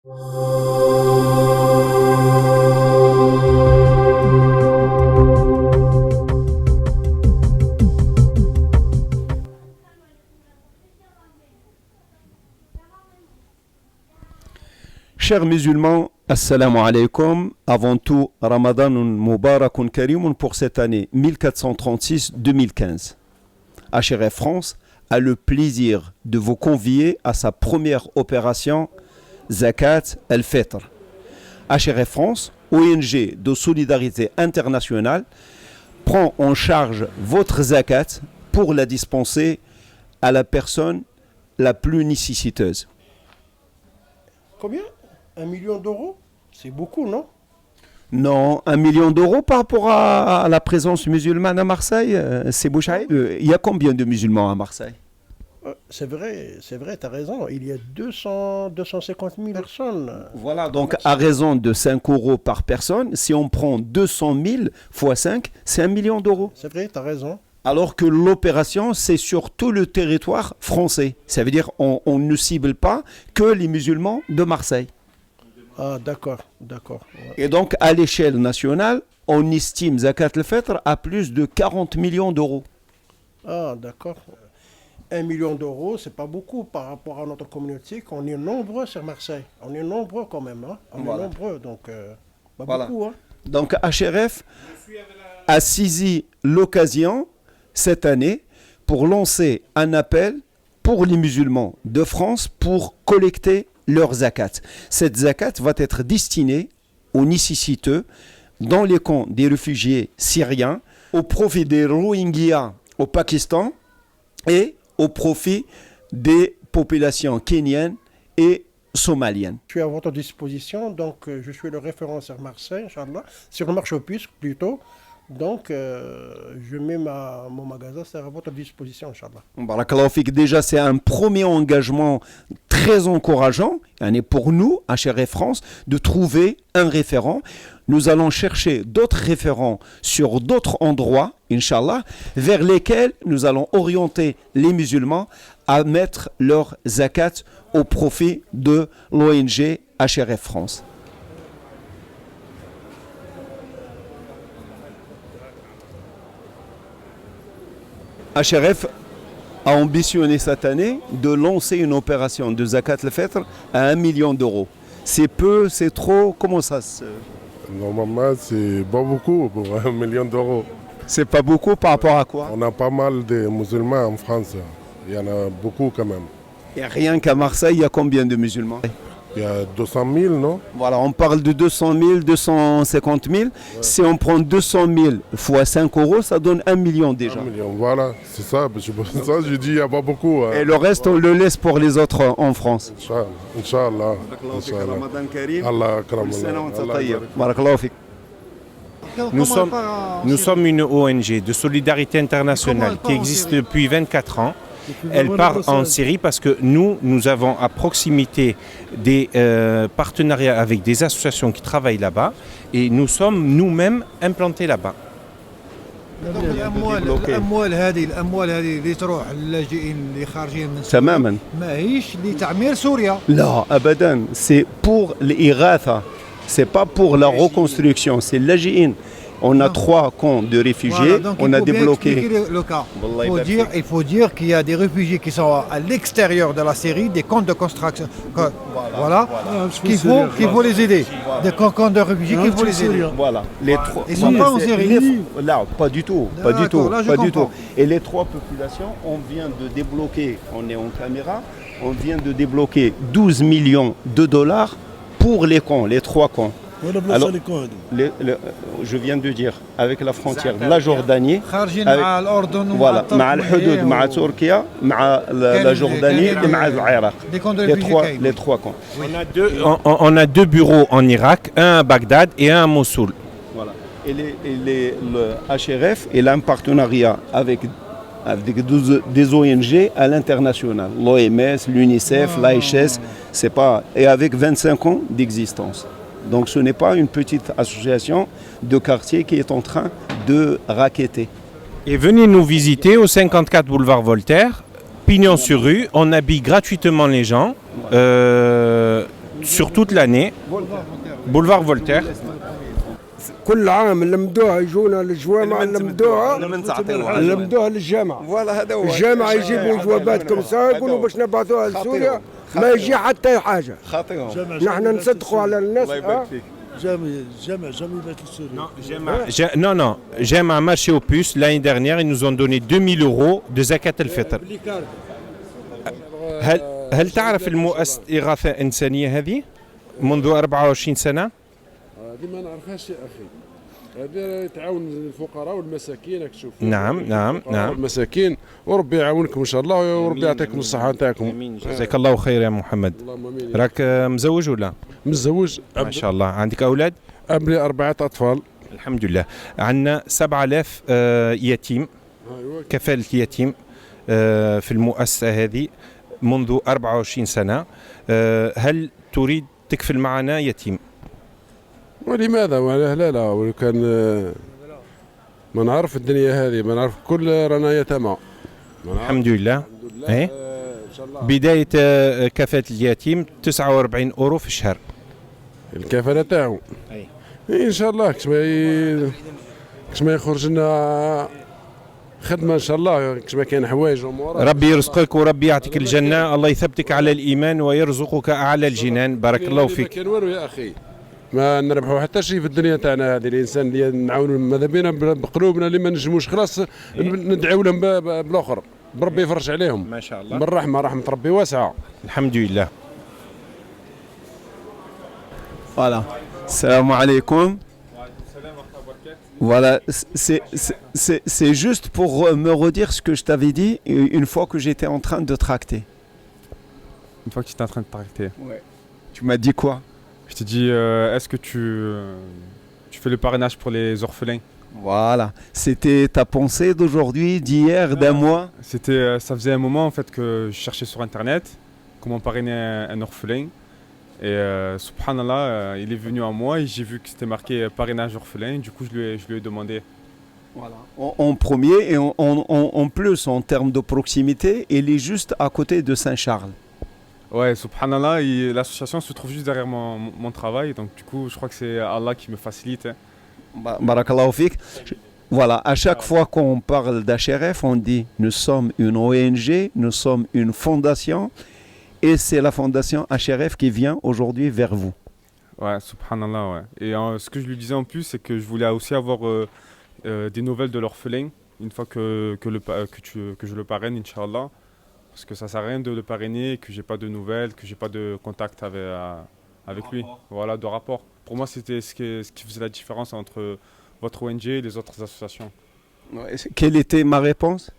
Chers musulmans, assalamu alaikum. Avant tout, Ramadan Mubarakun Karim pour cette année 1436-2015. HRF France a le plaisir de vous convier à sa première opération Zakat al-Fitr. HRF France, ONG de solidarité internationale, prend en charge votre zakat pour la dispenser à la personne la plus nécessiteuse. Combien? 1 million d'euros? C'est beaucoup, non? Non, 1 million d'euros par rapport à la présence musulmane à Marseille, c'est Bouchaïd. Il y a combien de musulmans à Marseille? C'est vrai, tu as raison. Il y a 250 000 personnes. Voilà, donc à raison de 5 euros par personne, si on prend 200 000 fois 5, c'est 1 million d'euros. C'est vrai, tu as raison. Alors que l'opération, c'est sur tout le territoire français. Ça veut dire qu'on ne cible pas que les musulmans de Marseille. Ah, d'accord. Ouais. Et donc, à l'échelle nationale, on estime Zakat al-Fitr à plus de 40 millions d'euros. Ah, d'accord. 1 million d'euros, c'est pas beaucoup par rapport à notre communauté. On est nombreux sur Marseille. On est nombreux quand même. Hein. On est nombreux, donc pas beaucoup. Hein. Donc, HRF a saisi l'occasion cette année pour lancer un appel pour les musulmans de France pour collecter leur zakat. Cette zakat va être destinée aux nécessiteux dans les camps des réfugiés syriens, au profit des Rohingyas au Pakistan et au profit des populations kenyanes et somaliennes. Je suis à votre disposition, donc je suis le référent sur Marseille, Inch'Allah, sur le marché aux puces plutôt. Donc, je mets mon magasin à votre disposition, Inch'Allah. Barakallahu fik. Déjà, c'est un premier engagement très encourageant pour nous, HRF France, de trouver un référent. Nous allons chercher d'autres référents sur d'autres endroits, Inch'Allah, vers lesquels nous allons orienter les musulmans à mettre leur zakat au profit de l'ONG HRF France. HRF a ambitionné cette année de lancer une opération de Zakat al-Fitr à 1 million d'euros. C'est peu, c'est trop, comment ça se... Normalement, c'est pas beaucoup pour 1 million d'euros. C'est pas beaucoup par rapport à quoi? On a pas mal de musulmans en France. Il y en a beaucoup quand même. Et rien qu'à Marseille, il y a combien de musulmans? Il y a 200 000, non? Voilà, on parle de 200 000, 250 000. Ouais. Si on prend 200 000 fois 5 euros, ça donne 1 million déjà. 1 million, voilà, c'est ça. C'est pour ça que je dis il n'y a pas beaucoup. Et le reste, on le laisse pour les autres en France. Inch'Allah. Ramadan Karim. Allah Nous sommes une ONG de solidarité internationale qui existe depuis 24 ans. Elle part en Syrie parce que nous avons à proximité des partenariats avec des associations qui travaillent là-bas et nous sommes nous-mêmes implantés là-bas. الاموال هذه اللي تروح للاجئين اللي خارجين من سوريا تماما ماهيش لتعمير سوريا. لا ابدا, c'est pour l'Iratha, c'est pas pour la reconstruction, c'est l'Aji'in. On a 3 camps de réfugiés, voilà, on a débloqué. Le cas. Il faut dire qu'il y a des réfugiés qui sont à l'extérieur de la Syrie, des camps de construction. Voilà. Qu'il faut les aider. Des camps de réfugiés qu'il faut les aider. Voilà. Les 3. Ils ne sont pas en Syrie. Là, pas du tout. Pas du tout. Là, pas du tout. Et les 3 populations, on vient de débloquer, on est en caméra, on vient de débloquer 12 millions de dollars pour les camps, les 3 camps. Alors, je viens de dire, avec la frontière de la Jordanie, voilà, مع الحدود مع تركيا مع la Jordanie et مع العراق. Les 3 camps. On a 2 bureaux en Irak, un à Bagdad et un à Mossoul. Voilà. Et le HRF est un partenariat avec des ONG à l'international, l'OMS, l'UNICEF, l'AHS, c'est pas, et avec 25 ans d'existence. Donc ce n'est pas une petite association de quartier qui est en train de racketter. Et venez nous visiter au 54 boulevard Voltaire, pignon sur rue, on habille gratuitement les gens. sur toute l'année. Boulevard Voltaire. كل عام نلمدوها يجونا للجوامع نلمدوها للجامعة. الجامعة يجيبوا جوابات كمسا يقولوا باش نبعثوها لسوريا ما يجي حتى حاجة. نحن نصدقوا على الناس. Jamais battu Syrie. Non, non. J'aime un marché aux puces. L'année dernière, ils nous ont donné 2000 € de zakat al-fitr. هل تعرف المؤسسة إغاثة إنسانية هذه منذ 24 سنة؟ هذه ما نعرفهاش يا اخي. هذا تعاون الفقراء والمساكين راك تشوف. نعم نعم نعم. المساكين وربي يعاونكم ان شاء الله وربي يعطيكم الصحة نتاعكم. امين جزاك الله خير يا محمد. اللهم امين. راك مزوج ولا؟ متزوج. ما شاء الله. عندك أولاد؟ أبني 4 أطفال. الحمد لله. عندنا 7000 يتيم كفالة يتيم في المؤسسة هذه منذ 24 سنة. هل تريد تكفل معنا يتيم؟ ولماذا لا لا ولو كان ما نعرف الدنيا هذه ما نعرف كل رانا يتامى. الحمد لله. إيه؟ بداية كفالة اليتيم 49 € في الشهر. الكفالة تاعو. ان شاء الله كش ما يخرج لنا خدمه ان شاء الله كش ما كاين حوايج ربي يرزقك وربي يعطيك الجنه. الله يثبتك على الايمان ويرزقك اعلى الجنان. بارك الله فيك. ما كاين والو يا اخي ما نربحوا حتى شيء في الدنيا تاعنا هذه. الانسان اللي نعاونوا ماذا بينا بقلوبنا اللي ما نجموش خلاص ندعوا لهم بالاخر بربي يفرج عليهم ما شاء الله. بالرحمه رحمه ربي واسعه. الحمد لله. Voilà. Salam alaikum. Voilà, c'est juste pour me redire ce que je t'avais dit une fois que j'étais en train de tracter. Une fois que tu étais en train de tracter. Ouais. Tu m'as dit quoi? Je t'ai dit, est-ce que tu fais le parrainage pour les orphelins? Voilà, c'était ta pensée d'aujourd'hui, d'hier, d'un mois? Ça faisait un moment en fait que je cherchais sur internet comment parrainer un orphelin. Et subhanallah, il est venu à moi et j'ai vu que c'était marqué parrainage orphelin. Du coup, je lui ai demandé. Voilà. En premier et en plus, en termes de proximité, il est juste à côté de Saint-Charles. Ouais, subhanallah, l'association se trouve juste derrière mon travail. Donc du coup, je crois que c'est Allah qui me facilite. Barakallahu fik. Voilà, à chaque fois qu'on parle d'HRF, on dit nous sommes une ONG, nous sommes une fondation. Et c'est la fondation HRF qui vient aujourd'hui vers vous. Ouais, subhanallah, ouais. Et ce que je lui disais en plus, c'est que je voulais aussi avoir des nouvelles de l'orphelin, une fois que je le parraine, Inch'Allah. Parce que ça sert à rien de le parrainer, que j'ai pas de nouvelles, que j'ai pas de contact avec lui. Voilà, de rapport. Pour moi, c'était ce qui faisait la différence entre votre ONG et les autres associations. Ouais, quelle était ma réponse?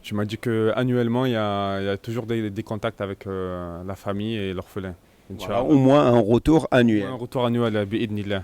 Tu m'as dit qu'annuellement, il y a toujours des contacts avec la famille et l'orphelin. Voilà, au moins un retour annuel. Un retour annuel, bi'idnillah.